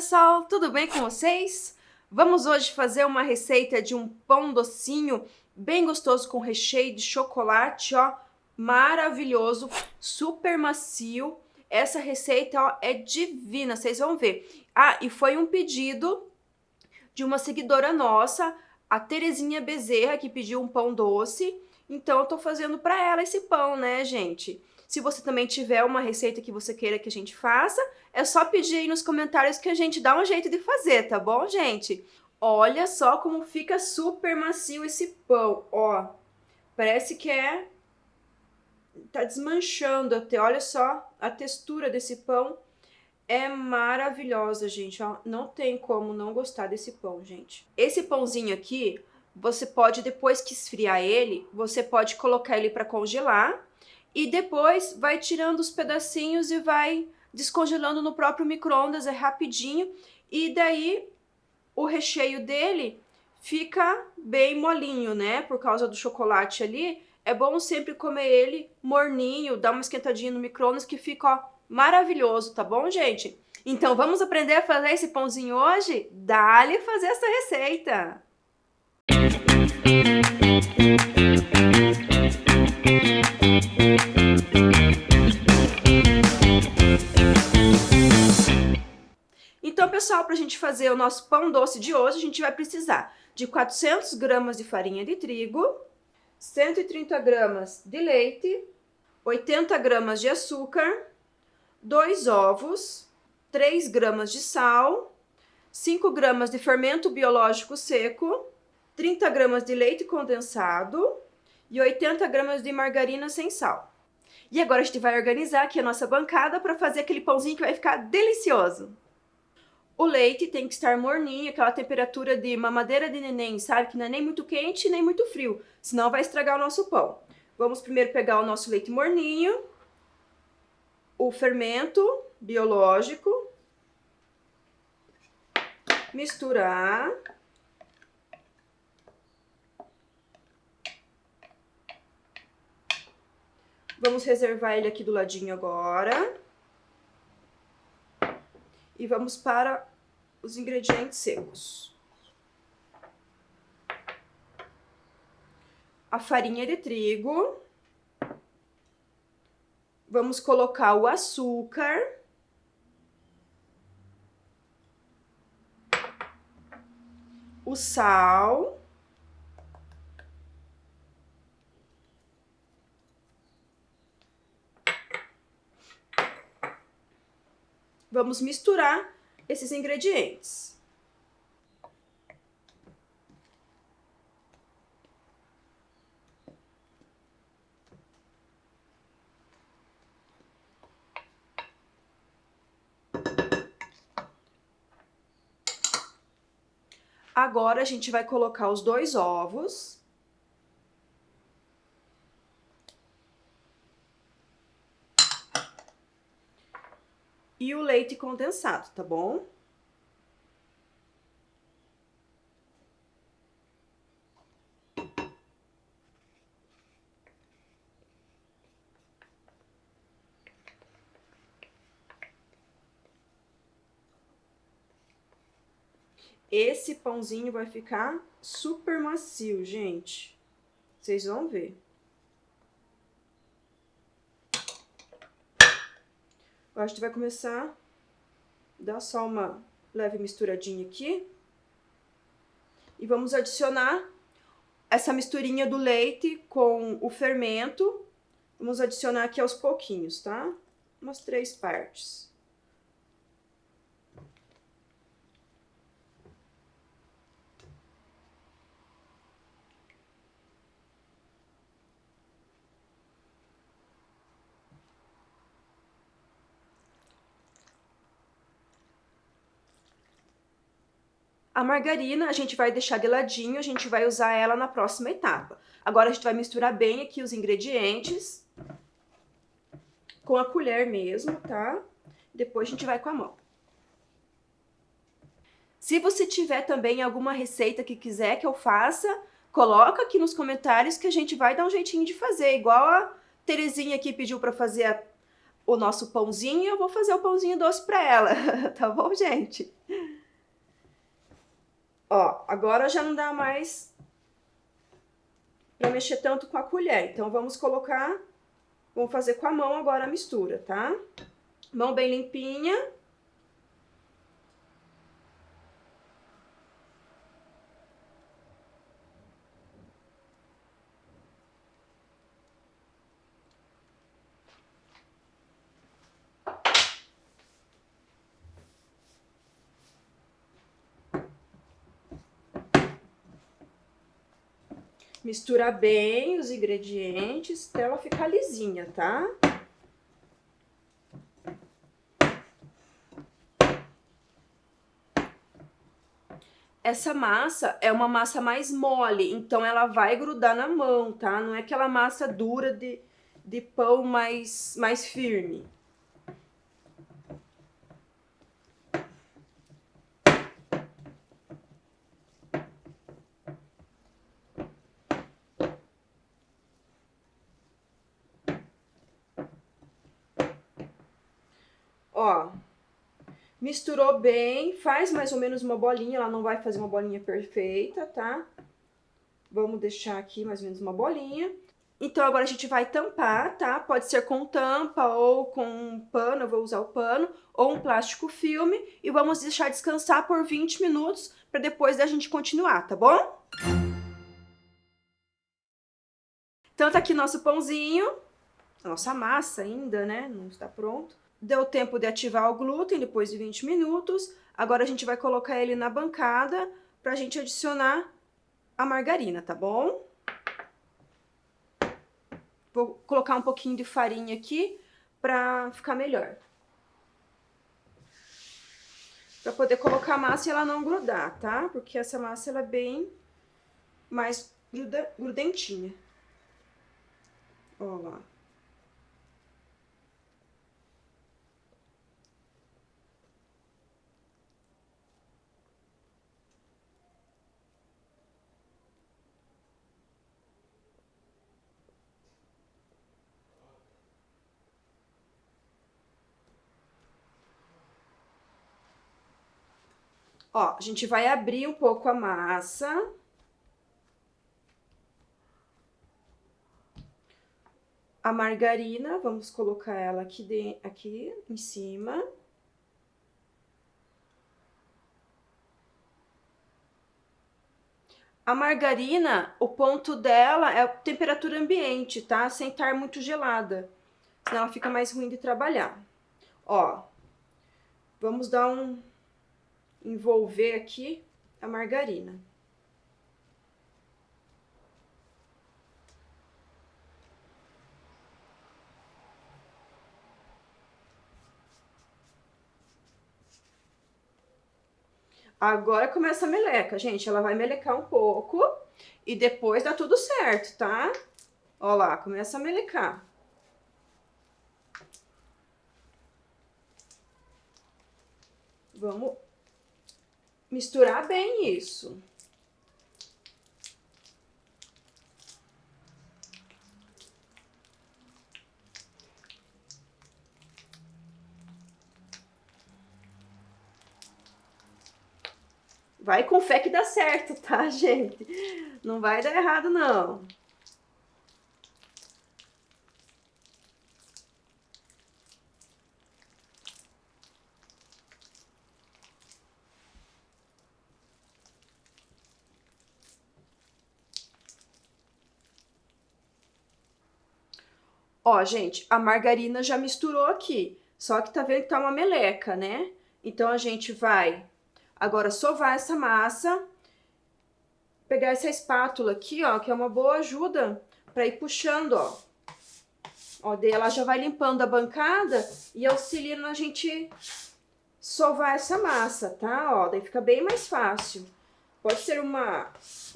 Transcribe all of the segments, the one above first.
pessoal, tudo bem com vocês? Vamos hoje fazer uma receita de um pão docinho bem gostoso com recheio de chocolate, ó, maravilhoso, super macio. Essa receita, ó, é divina, vocês vão ver. Ah, e foi um pedido de uma seguidora nossa, a Terezinha Bezerra, que pediu um pão doce. Então eu tô fazendo para ela esse pão, né, gente? Se você também tiver uma receita que você queira que a gente faça, é só pedir aí nos comentários que a gente dá um jeito de fazer, tá bom, gente? Olha só como fica super macio esse pão, ó. Parece que tá desmanchando até. Olha só a textura desse pão. É maravilhosa, gente, ó. Não tem como não gostar desse pão, gente. Esse pãozinho aqui, você pode, depois que esfriar ele, você pode colocar ele para congelar e depois vai tirando os pedacinhos e vai descongelando no próprio micro-ondas, é rapidinho. E daí o recheio dele fica bem molinho, né? Por causa do chocolate ali. É bom sempre comer ele morninho, dar uma esquentadinha no micro-ondas que fica, ó, maravilhoso, tá bom, gente? Então vamos aprender a fazer esse pãozinho hoje? Dá-lhe fazer essa receita! Então, pessoal, para a gente fazer o nosso pão doce de hoje, a gente vai precisar de 400 gramas de farinha de trigo, 130 gramas de leite, 80 gramas de açúcar, 2 ovos, 3 gramas de sal, 5 gramas de fermento biológico seco, 30 gramas de leite condensado e 80 gramas de margarina sem sal. E agora a gente vai organizar aqui a nossa bancada para fazer aquele pãozinho que vai ficar delicioso. O leite tem que estar morninho, aquela temperatura de mamadeira de neném, sabe? Que não é nem muito quente nem muito frio, senão vai estragar o nosso pão. Vamos primeiro pegar o nosso leite morninho, o fermento biológico, misturar. Vamos reservar ele aqui do ladinho agora. E vamos para os ingredientes secos. A farinha de trigo. Vamos colocar o açúcar. O sal. Vamos misturar esses ingredientes. Agora a gente vai colocar os 2 ovos. E o leite condensado, tá bom? Esse pãozinho vai ficar super macio, gente. Vocês vão ver. Agora a gente vai começar a dar só uma leve misturadinha aqui. E vamos adicionar essa misturinha do leite com o fermento. Vamos adicionar aqui aos pouquinhos, tá? Umas 3 partes. A margarina a gente vai deixar de ladinho, a gente vai usar ela na próxima etapa. Agora a gente vai misturar bem aqui os ingredientes com a colher mesmo, tá? Depois a gente vai com a mão. Se você tiver também alguma receita que quiser que eu faça, coloca aqui nos comentários que a gente vai dar um jeitinho de fazer, igual a Terezinha aqui pediu para fazer o nosso pãozinho e eu vou fazer o pãozinho doce pra ela, tá bom, gente? Ó, agora já não dá mais pra mexer tanto com a colher, então vamos fazer com a mão agora a mistura, tá? Mão bem limpinha. Mistura bem os ingredientes até ela ficar lisinha, tá? Essa massa é uma massa mais mole, então ela vai grudar na mão, tá? Não é aquela massa dura de pão mais firme. Ó, misturou bem, faz mais ou menos uma bolinha, ela não vai fazer uma bolinha perfeita, tá? Vamos deixar aqui mais ou menos uma bolinha. Então agora a gente vai tampar, tá? Pode ser com tampa ou com um pano, eu vou usar o pano, ou um plástico filme. E vamos deixar descansar por 20 minutos para depois da gente continuar, tá bom? Então tá aqui nosso pãozinho, a nossa massa ainda, né? Não está pronto. Deu tempo de ativar o glúten depois de 20 minutos. Agora a gente vai colocar ele na bancada pra gente adicionar a margarina, tá bom? Vou colocar um pouquinho de farinha aqui pra ficar melhor. Pra poder colocar a massa e ela não grudar, tá? Porque essa massa ela é bem mais grudentinha. Ó lá. Ó, a gente vai abrir um pouco a massa. A margarina, vamos colocar ela aqui em cima. A margarina, o ponto dela é a temperatura ambiente, tá? Sem estar muito gelada, senão ela fica mais ruim de trabalhar. Ó, vamos envolver aqui a margarina. Agora começa a meleca, gente. Ela vai melecar um pouco e depois dá tudo certo, tá? Ó lá, começa a melecar. Vamos misturar bem isso. Vai com fé que dá certo, tá, gente? Não vai dar errado, não. Ó, gente, a margarina já misturou aqui. Só que tá vendo que tá uma meleca, né? Então, a gente vai agora sovar essa massa. Pegar essa espátula aqui, ó, que é uma boa ajuda pra ir puxando, ó. Ó, daí ela já vai limpando a bancada e auxiliando a gente sovar essa massa, tá? Ó, daí fica bem mais fácil. Pode ser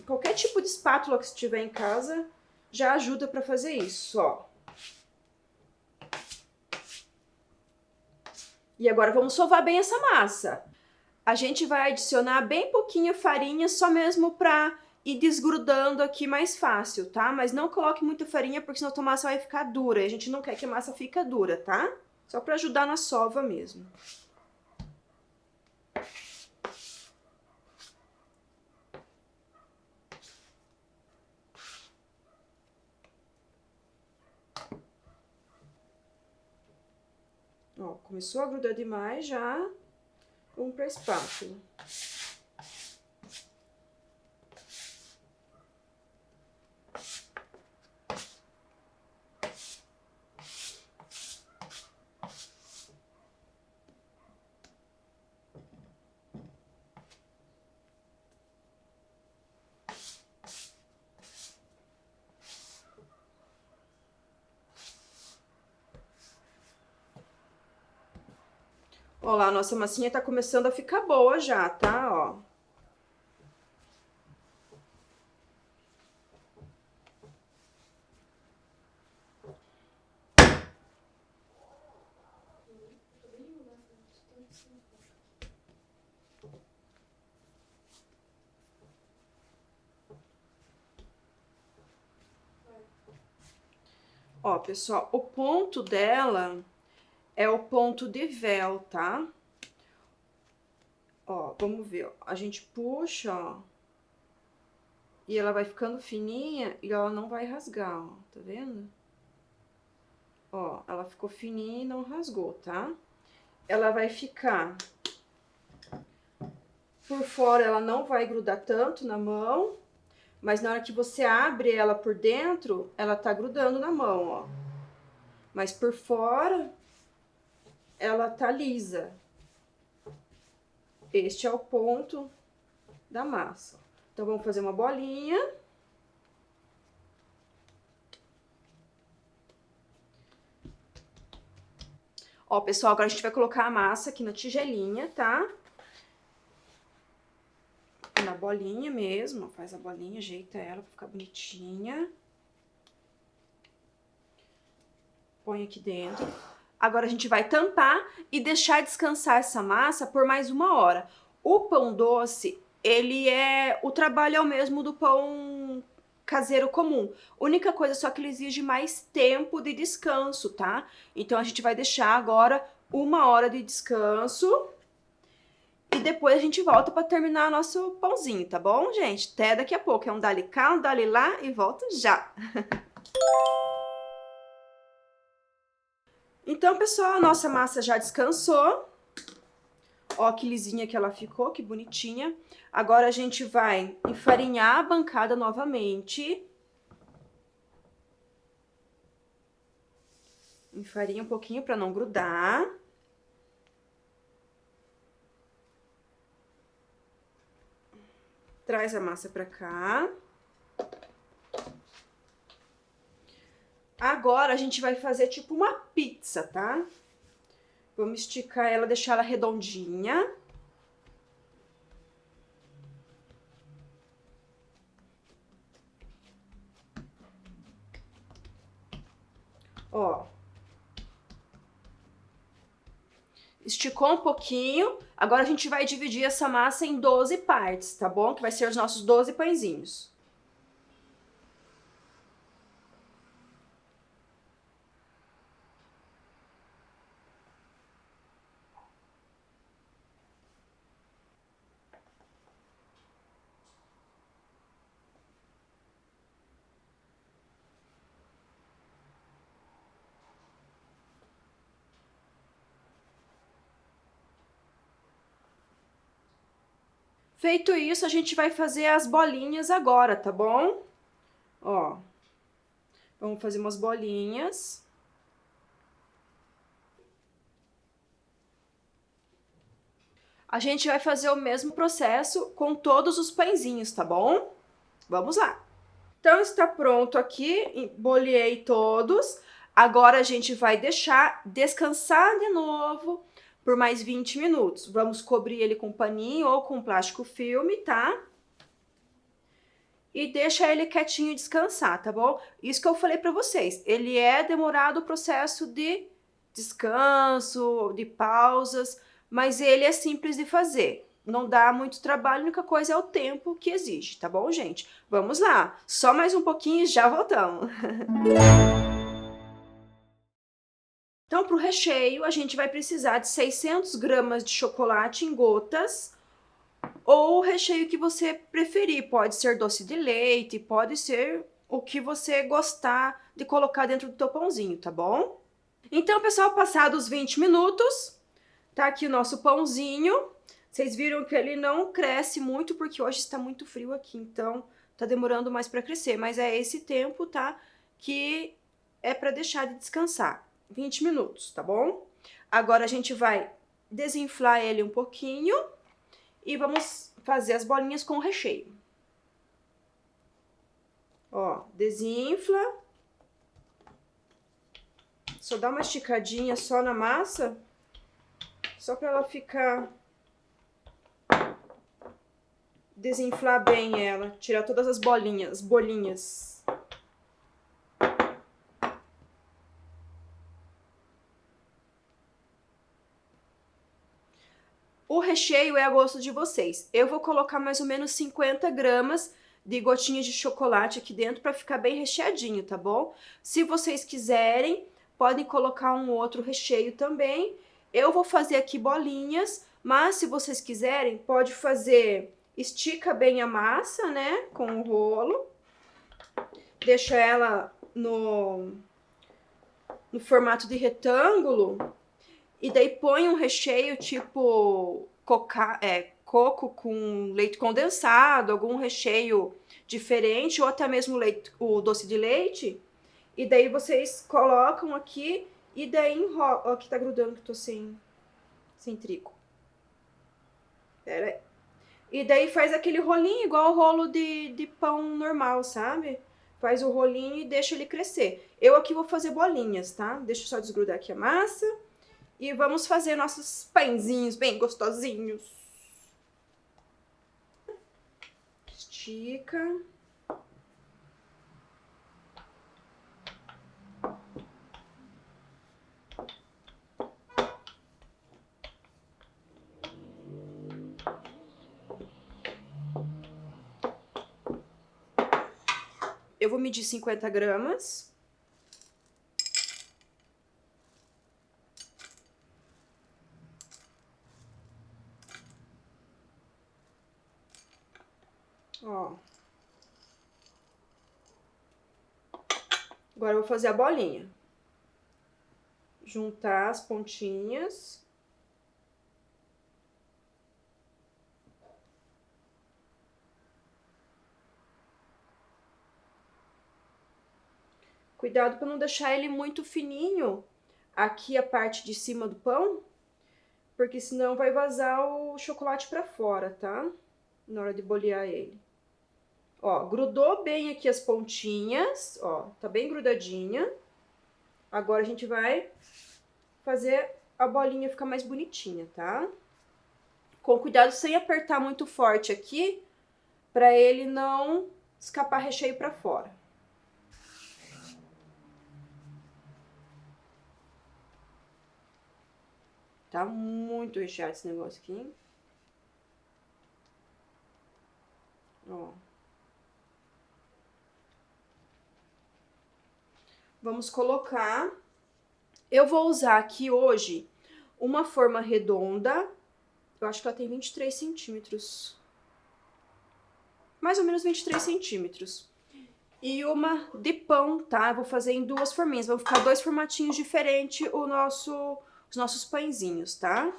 qualquer tipo de espátula que você tiver em casa, já ajuda pra fazer isso, ó. E agora vamos sovar bem essa massa. A gente vai adicionar bem pouquinha farinha, só mesmo pra ir desgrudando aqui mais fácil, tá? Mas não coloque muita farinha, porque senão a tua massa vai ficar dura. E a gente não quer que a massa fique dura, tá? Só para ajudar na sova mesmo. Ó, começou a grudar demais já. Vamos para a espátula. Ó lá, a nossa massinha tá começando a ficar boa já, tá? Ó. Ó, pessoal, o ponto dela é o ponto de véu, tá? Ó, vamos ver, ó. A gente puxa, ó. E ela vai ficando fininha e ela não vai rasgar, ó. Tá vendo? Ó, ela ficou fininha e não rasgou, tá? Ela vai ficar... Por fora ela não vai grudar tanto na mão, mas na hora que você abre ela por dentro, ela tá grudando na mão, ó. Mas por fora, ela tá lisa. Este é o ponto da massa. Então, vamos fazer uma bolinha. Ó, pessoal, agora a gente vai colocar a massa aqui na tigelinha, tá? Na bolinha mesmo, faz a bolinha, ajeita ela pra ficar bonitinha. Põe aqui dentro. Agora a gente vai tampar e deixar descansar essa massa por mais 1 hora. O pão doce, o trabalho é o mesmo do pão caseiro comum. Única coisa só que ele exige mais tempo de descanso, tá? Então a gente vai deixar agora 1 hora de descanso. E depois a gente volta para terminar nosso pãozinho, tá bom, gente? Até daqui a pouco. É um dali cá, um dali lá e volto já. Então, pessoal, a nossa massa já descansou. Ó que lisinha que ela ficou, que bonitinha. Agora a gente vai enfarinhar a bancada novamente. Enfarinha um pouquinho para não grudar. Traz a massa pra cá. Agora a gente vai fazer tipo uma pizza, tá? Vamos esticar ela, deixar ela redondinha. Ó. Esticou um pouquinho, agora a gente vai dividir essa massa em 12 partes, tá bom? Que vai ser os nossos 12 pãezinhos. Feito isso, a gente vai fazer as bolinhas agora, tá bom? Ó, vamos fazer umas bolinhas. A gente vai fazer o mesmo processo com todos os pãezinhos, tá bom? Vamos lá. Então, está pronto aqui, boleei todos. Agora, a gente vai deixar descansar de novo por mais 20 minutos. Vamos cobrir ele com paninho ou com plástico filme, tá? E deixa ele quietinho descansar, tá bom? Isso que eu falei pra vocês, ele é demorado o processo de descanso, de pausas, mas ele é simples de fazer. Não dá muito trabalho, a única coisa é o tempo que exige, tá bom, gente? Vamos lá, só mais um pouquinho e já voltamos. Então, para o recheio, a gente vai precisar de 600 gramas de chocolate em gotas, ou o recheio que você preferir. Pode ser doce de leite, pode ser o que você gostar de colocar dentro do teu pãozinho, tá bom? Então, pessoal, passados 20 minutos, tá aqui o nosso pãozinho. Vocês viram que ele não cresce muito porque hoje está muito frio aqui, então tá demorando mais para crescer. Mas é esse tempo, tá? Que é para deixar de descansar. 20 minutos, tá bom? Agora a gente vai desinflar ele um pouquinho e vamos fazer as bolinhas com o recheio. Ó, desinfla. Só dá uma esticadinha só na massa, só para ela ficar... Desinflar bem ela, tirar todas as bolinhas. O recheio é a gosto de vocês. Eu vou colocar mais ou menos 50 gramas de gotinhas de chocolate aqui dentro para ficar bem recheadinho, tá bom? Se vocês quiserem, podem colocar um outro recheio também. Eu vou fazer aqui bolinhas, mas se vocês quiserem, pode fazer... Estica bem a massa, né, com o rolo. Deixa ela no formato de retângulo. E daí põe um recheio tipo coco com leite condensado, algum recheio diferente, ou até mesmo o doce de leite. E daí vocês colocam aqui e daí enrola. Ó, aqui tá grudando que eu tô sem trigo. Pera aí. E daí faz aquele rolinho igual o rolo de pão normal, sabe? Faz o rolinho e deixa ele crescer. Eu aqui vou fazer bolinhas, tá? Deixa eu só desgrudar aqui a massa. E vamos fazer nossos pãezinhos bem gostosinhos. Estica. Eu vou medir 50 gramas. Ó. Agora eu vou fazer a bolinha. Juntar as pontinhas. Cuidado para não deixar ele muito fininho aqui a parte de cima do pão, porque senão vai vazar o chocolate para fora, tá? Na hora de bolear ele. Ó, grudou bem aqui as pontinhas, ó, tá bem grudadinha. Agora a gente vai fazer a bolinha ficar mais bonitinha, tá? Com cuidado sem apertar muito forte aqui, para ele não escapar recheio para fora. Tá muito recheado esse negócio aqui, hein? Ó. Vamos colocar... Eu vou usar aqui hoje uma forma redonda. Eu acho que ela tem 23 centímetros. Mais ou menos 23 centímetros. E uma de pão, tá? Eu vou fazer em duas forminhas. Vão ficar dois formatinhos diferentes os nossos pãezinhos, tá?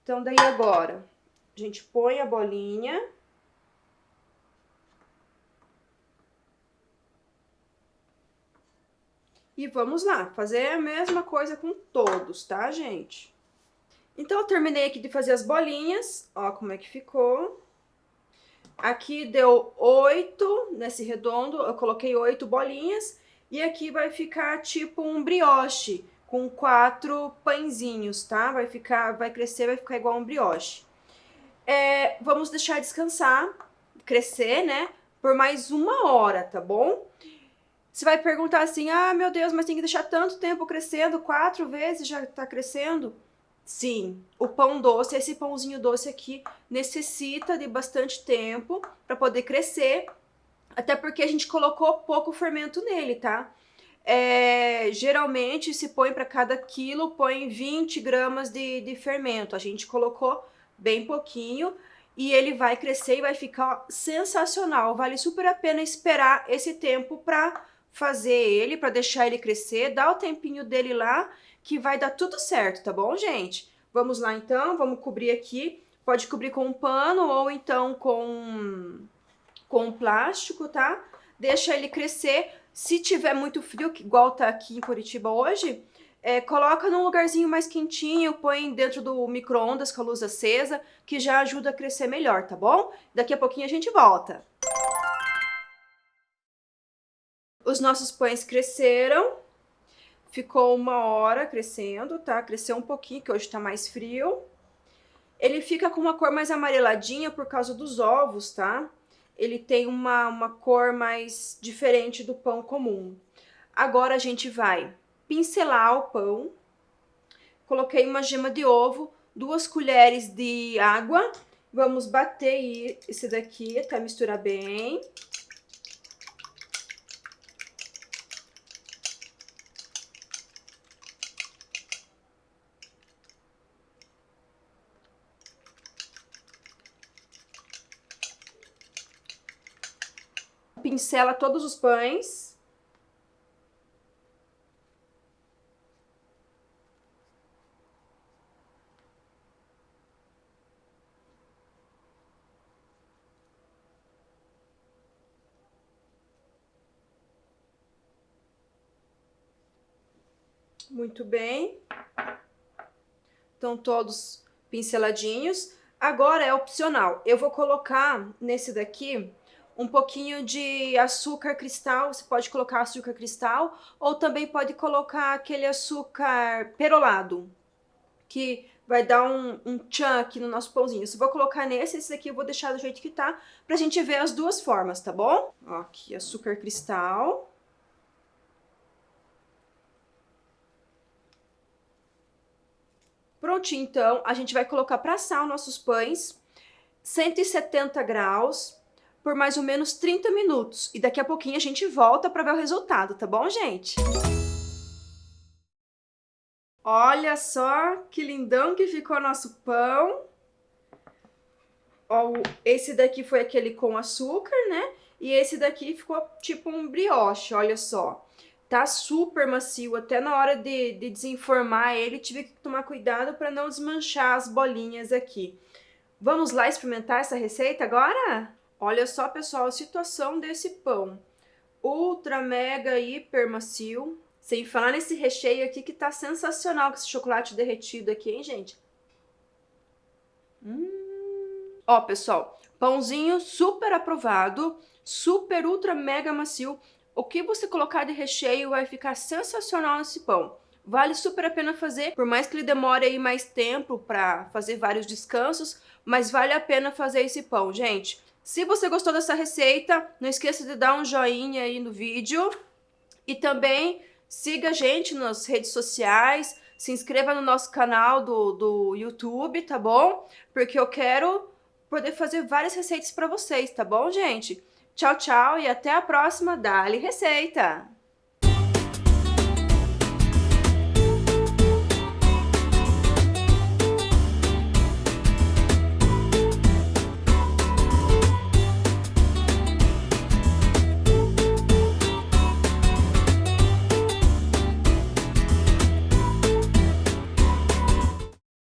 Então, daí agora, a gente põe a bolinha. E vamos lá, fazer a mesma coisa com todos, tá, gente? Então, eu terminei aqui de fazer as bolinhas. Ó como é que ficou. Aqui deu 8 nesse redondo, eu coloquei 8 bolinhas. E aqui vai ficar tipo um brioche, com 4 pãezinhos, tá? Vai crescer, vai ficar igual um brioche. Vamos deixar descansar, crescer, né? Por mais 1 hora, tá bom? Você vai perguntar assim, ah, meu Deus, mas tem que deixar tanto tempo crescendo, 4 vezes já tá crescendo? Sim, o pão doce, esse pãozinho doce aqui, necessita de bastante tempo para poder crescer, até porque a gente colocou pouco fermento nele, tá? geralmente se põe para cada quilo, põe 20 gramas de fermento. A gente colocou bem pouquinho e ele vai crescer e vai ficar sensacional. Vale super a pena esperar esse tempo para fazer ele, para deixar ele crescer. Dá o tempinho dele lá que vai dar tudo certo, tá bom, gente? Vamos lá então, vamos cobrir aqui. Pode cobrir com um pano ou então com plástico, tá? Deixa ele crescer. Se tiver muito frio, igual tá aqui em Curitiba hoje, coloca num lugarzinho mais quentinho, põe dentro do micro-ondas com a luz acesa, que já ajuda a crescer melhor, tá bom? Daqui a pouquinho a gente volta. Os nossos pães cresceram, ficou 1 hora crescendo, tá? Cresceu um pouquinho, que hoje tá mais frio. Ele fica com uma cor mais amareladinha por causa dos ovos, tá? Ele tem uma cor mais diferente do pão comum. Agora a gente vai pincelar o pão. Coloquei uma gema de ovo, 2 colheres de água. Vamos bater esse daqui até misturar bem. Pincela todos os pães. Muito bem. Estão todos pinceladinhos. Agora é opcional. Eu vou colocar nesse daqui um pouquinho de açúcar cristal. Você pode colocar açúcar cristal ou também pode colocar aquele açúcar perolado, que vai dar um tchan aqui no nosso pãozinho. Se eu vou colocar nesse, esse daqui eu vou deixar do jeito que tá, pra gente ver as duas formas, tá bom? Ó, aqui açúcar cristal. Prontinho, então, a gente vai colocar para assar os nossos pães, 170 graus, por mais ou menos 30 minutos. E daqui a pouquinho a gente volta para ver o resultado, tá bom, gente? Olha só que lindão que ficou nosso pão. Ó, esse daqui foi aquele com açúcar, né? E esse daqui ficou tipo um brioche, olha só. Tá super macio, até na hora de desenformar ele, tive que tomar cuidado para não desmanchar as bolinhas aqui. Vamos lá experimentar essa receita agora? Olha só, pessoal, a situação desse pão. Ultra, mega, hiper macio. Sem falar nesse recheio aqui que tá sensacional com esse chocolate derretido aqui, hein, gente? Ó, pessoal, pãozinho super aprovado, super, ultra, mega macio. O que você colocar de recheio vai ficar sensacional nesse pão. Vale super a pena fazer, por mais que ele demore aí mais tempo para fazer vários descansos, mas vale a pena fazer esse pão, gente. Se você gostou dessa receita, não esqueça de dar um joinha aí no vídeo e também siga a gente nas redes sociais, se inscreva no nosso canal do YouTube, tá bom? Porque eu quero poder fazer várias receitas para vocês, tá bom, gente? Tchau, tchau e até a próxima Dali Receita!